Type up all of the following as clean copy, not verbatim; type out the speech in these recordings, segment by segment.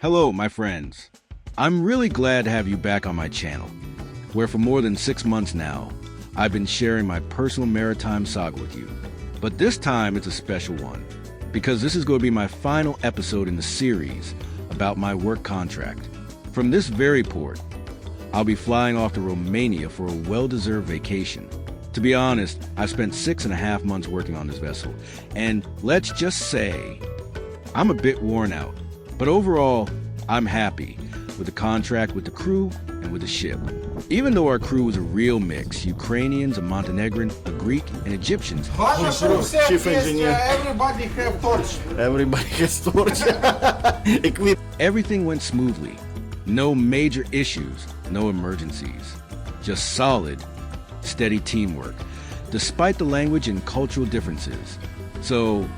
Hello, my friends. I'm really glad to have you back on my channel, where for more than 6 months now, I've been sharing my personal maritime saga with you. But this time it's a special one, because this is going to be my final episode in the series about my work contract. From this very port, I'll be flying off to Romania for a well-deserved vacation. To be honest, I've spent 6.5 months working on this vessel, and let's just say, I'm a bit worn out. But overall, I'm happy with the contract, with the crew, and with the ship. Even though our crew was a real mix, Ukrainians, a Montenegrin, a Greek, and Egyptians. Chief engineer. Everybody have torch. Everybody has torch. Everything went smoothly. No major issues, no emergencies. Just solid, steady teamwork, despite the language and cultural differences. So,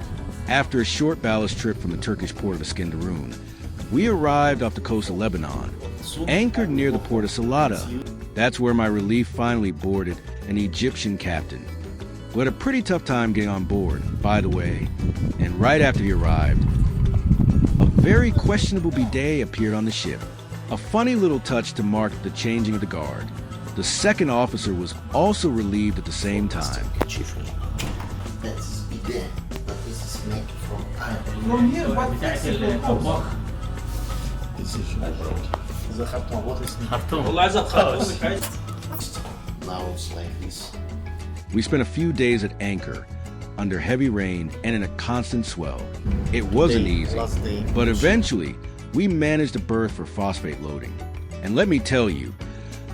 after a short ballast trip from the Turkish port of Iskenderun, we arrived off the coast of Lebanon, anchored near the port of Selaata. That's where my relief finally boarded an Egyptian captain, who had a pretty tough time getting on board, by the way. And right after he arrived, a very questionable bidet appeared on the ship. A funny little touch to mark the changing of the guard. The second officer was also relieved at the same time. That's bidet, but this is made from iron. From here, what takes it to house? This is The Khartoum. What is now it's like this. We spent a few days at anchor, under heavy rain and in a constant swell. It wasn't easy, but eventually we managed to berth for phosphate loading. And let me tell you,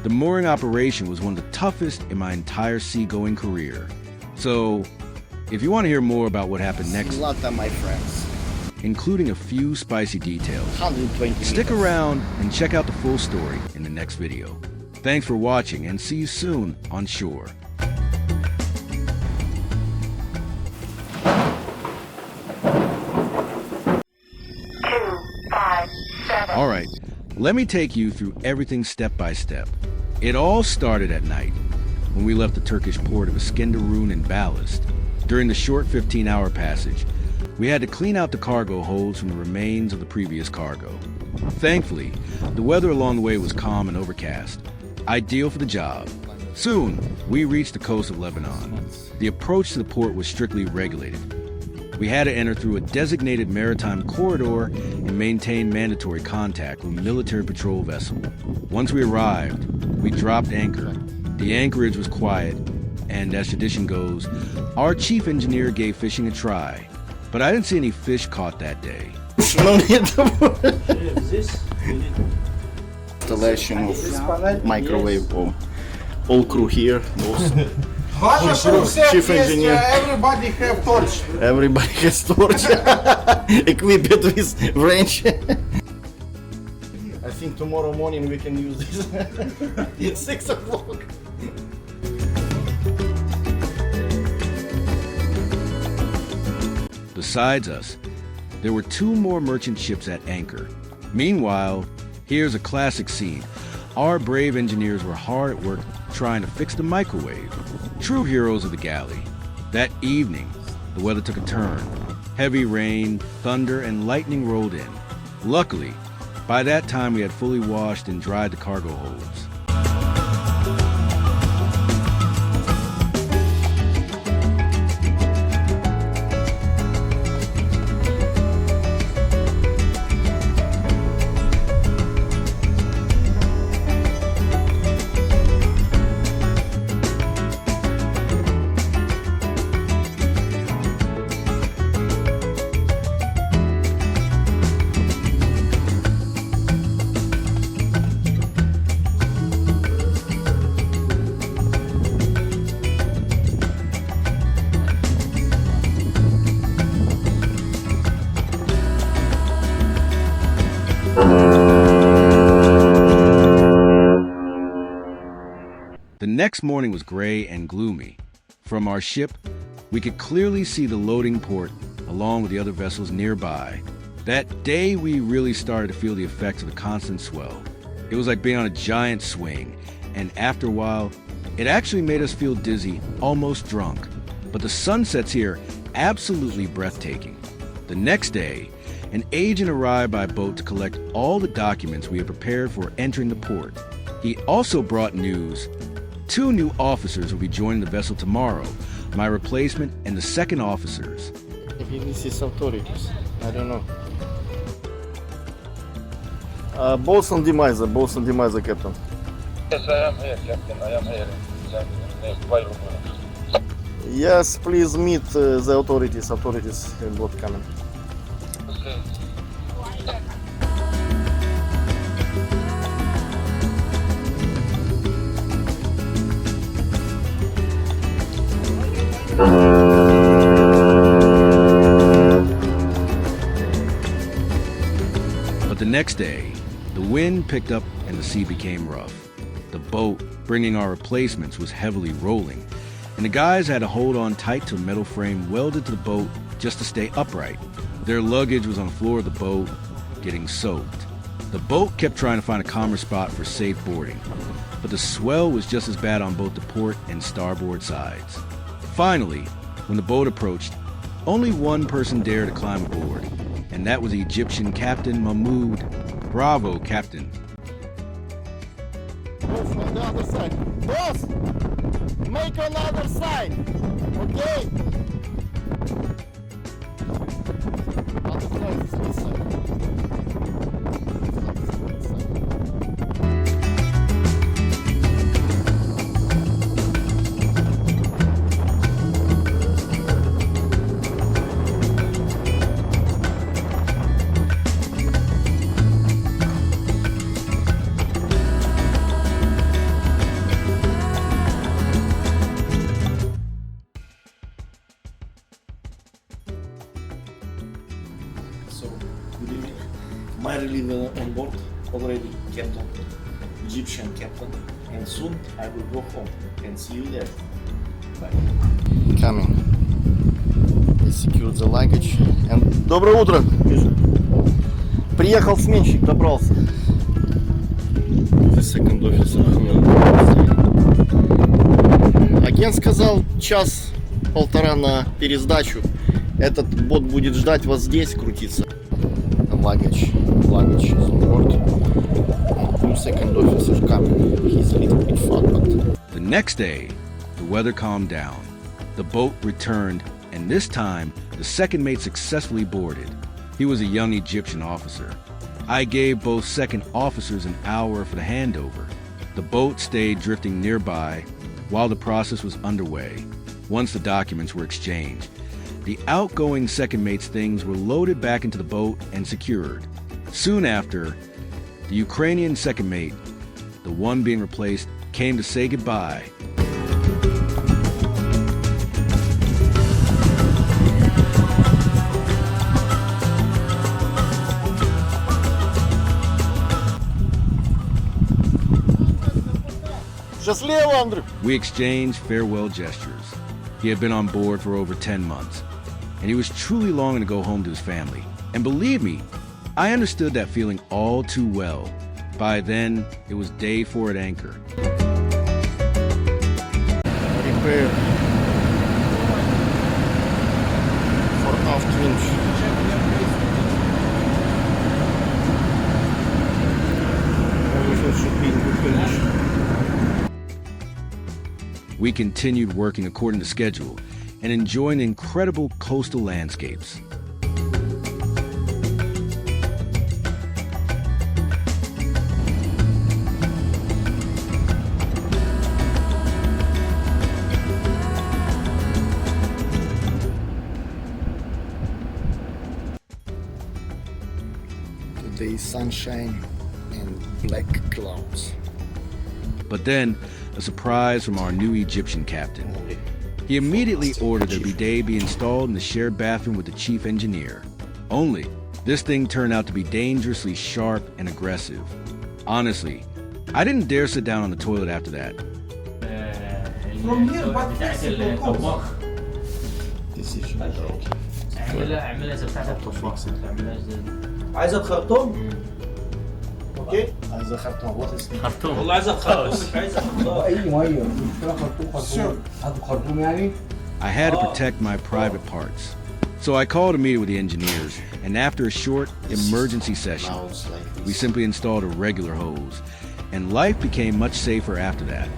the mooring operation was one of the toughest in my entire seagoing career. So, if you want to hear more about what happened next, Selaata, my friends. including a few spicy details, 120 stick around and check out the full story in the next video. Thanks for watching and see you soon on shore. Alright, let me take you through everything step by step. It all started at night, when we left the Turkish port of Iskenderun in ballast. During the short 15-hour passage, we had to clean out the cargo holds from the remains of the previous cargo. Thankfully, the weather along the way was calm and overcast, ideal for the job. Soon, we reached the coast of Lebanon. The approach to the port was strictly regulated. We had to enter through a designated maritime corridor and maintain mandatory contact with a military patrol vessel. Once we arrived, we dropped anchor. The anchorage was quiet, and as tradition goes, our chief engineer gave fishing a try. But I didn't see any fish caught that day. Installation of microwave. All crew here. Chief engineer. Everybody have torch. Everybody has torch. Equipped with wrench. I think tomorrow morning we can use this. It's 6 o'clock. Besides us, there were 2 more merchant ships at anchor. Meanwhile, here's a classic scene. Our brave engineers were hard at work trying to fix the microwave. True heroes of the galley. That evening, the weather took a turn. Heavy rain, thunder, and lightning rolled in. Luckily, by that time we had fully washed and dried the cargo holds. The next morning was gray and gloomy. From our ship, we could clearly see the loading port along with the other vessels nearby. That day, we really started to feel the effects of the constant swell. It was like being on a giant swing, and after a while, it actually made us feel dizzy, almost drunk. But the sunsets here, absolutely breathtaking. The next day, An agent arrived by boat to collect all the documents we had prepared for entering the port. He also brought news. 2 new officers will be joining the vessel tomorrow, my replacement and the second officers. Maybe this is authorities. I don't know. Bosun Demizer, Captain. Yes, I am here, Captain. I am here. Why you? Yes, please meet the authorities. Authorities both coming. Okay. But the next day, the wind picked up and the sea became rough. The boat, bringing our replacements, was heavily rolling, and the guys had to hold on tight to a metal frame welded to the boat just to stay upright. Their luggage was on the floor of the boat, getting soaked. The boat kept trying to find a calmer spot for safe boarding, but the swell was just as bad on both the port and starboard sides. Finally, when the boat approached, only one person dared to climb aboard, and that was the Egyptian Captain Mahmoud. Bravo, Captain. Boss, on the other side. Boss! Make another sign! Okay? Other side is this side. So, good evening. My reliever on board already, Captain, Egyptian Captain, and soon I will go home and see you there. Bye. Coming. They secured the luggage. And... Доброе утро! Приехал сменщик, добрался. The second officer. Агент сказал час-полтора на пересдачу. Этот бот будет ждать вас здесь, крутиться. Luggage is on board. And second officer coming. He's a little bit fat, but... The next day, the weather calmed down. The boat returned, and this time, the second mate successfully boarded. He was a young Egyptian officer. I gave both second officers an hour for the handover. The boat stayed drifting nearby while the process was underway. Once the documents were exchanged, the outgoing second mate's things were loaded back into the boat and secured. Soon after, the Ukrainian second mate, the one being replaced, came to say goodbye. Счастливо, Andrew! We exchanged farewell gestures. He had been on board for over 10 months, and he was truly longing to go home to his family. And believe me, I understood that feeling all too well. By then, it was day 4 at anchor. Prepare for aft winch. Everything should be in good condition. We continued working according to schedule and enjoying the incredible coastal landscapes. Today is sunshine and black clouds. But then, a surprise from our new Egyptian captain. He immediately ordered that the bidet be installed in the shared bathroom with the chief engineer. Only, this thing turned out to be dangerously sharp and aggressive. Honestly, I didn't dare sit down on the toilet after that. From here, what flexible course? Decision made. اعملها زي بتاعت عايزة بخرطوم؟ اوكي؟ عايز خرطوم. What is it? خرطوم والله عايزة بخرطوم مش عايزة خرطوم. اي ميه مش خرطوم هاتوا خرطوم يعني. I had to protect my private parts. So I called a meeting with the engineers, and after a short emergency session, Mounts like this. we simply installed a regular hose, and life became much safer after that.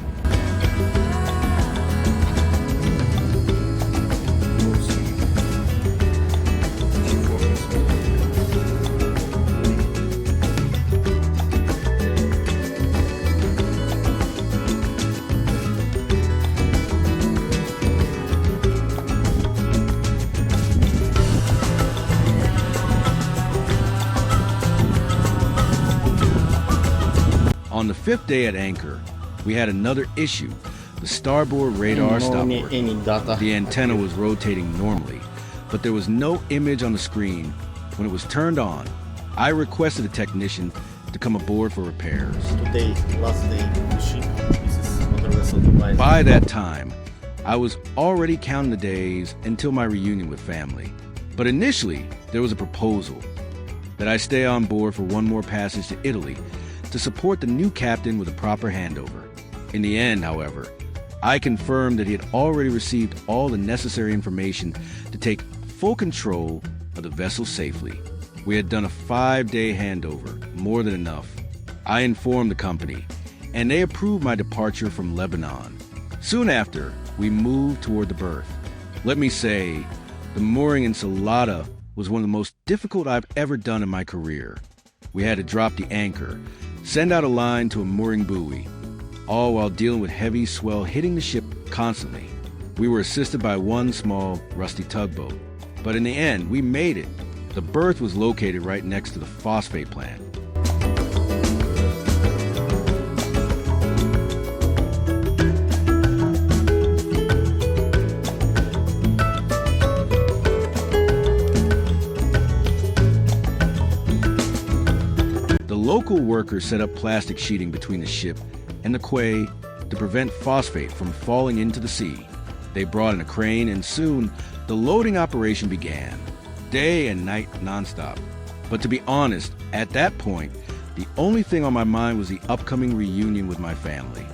On the 5th day at anchor, we had another issue. The starboard radar stopped working. Any data. The antenna was rotating normally, but there was no image on the screen. When it was turned on, I requested a technician to come aboard for repairs. Today, last day on the ship. This is another vessel goodbye. By that time, I was already counting the days until my reunion with family. But initially, there was a proposal that I stay on board for one more passage to Italy to support the new captain with a proper handover. In the end, however, I confirmed that he had already received all the necessary information to take full control of the vessel safely. We had done a 5-day handover, more than enough. I informed the company, and they approved my departure from Lebanon. Soon after, we moved toward the berth. Let me say, the mooring in Selaata was one of the most difficult I've ever done in my career. We had to drop the anchor, send out a line to a mooring buoy, all while dealing with heavy swell hitting the ship constantly. We were assisted by one small, rusty tugboat. But in the end, we made it. The berth was located right next to the phosphate plant. Local workers set up plastic sheeting between the ship and the quay to prevent phosphate from falling into the sea. They brought in a crane, and soon the loading operation began, day and night nonstop. But to be honest, at that point, the only thing on my mind was the upcoming reunion with my family.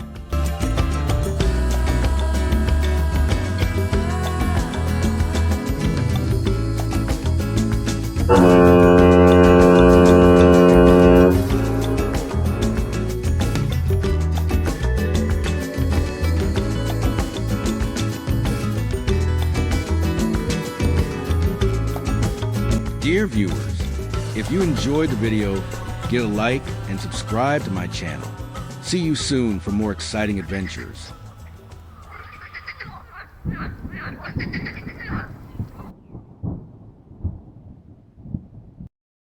Dear viewers, if you enjoyed the video, give a like and subscribe to my channel. See you soon for more exciting adventures.